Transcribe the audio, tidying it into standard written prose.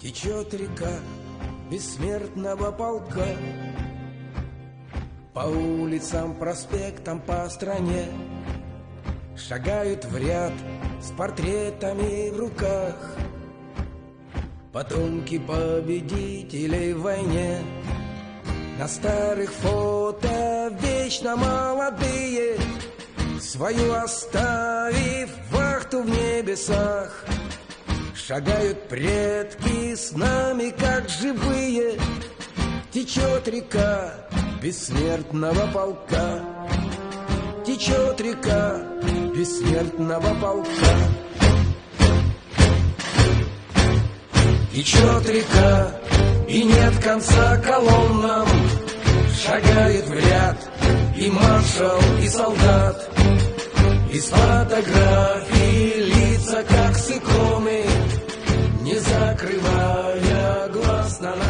Течет река бессмертного полка по улицам, проспектам, по стране. Шагают в ряд с портретами в руках потомки победителей в войне. На старых фото вечно молодые, свою оставив вахту в небесах. Шагают предки с нами, как живые. Течет река бессмертного полка. Течет река бессмертного полка. Течет река, и нет конца колоннам. Шагает в ряд и маршал, и солдат. Из фотографий лица, как с иконы, не закрывая глаз на нас.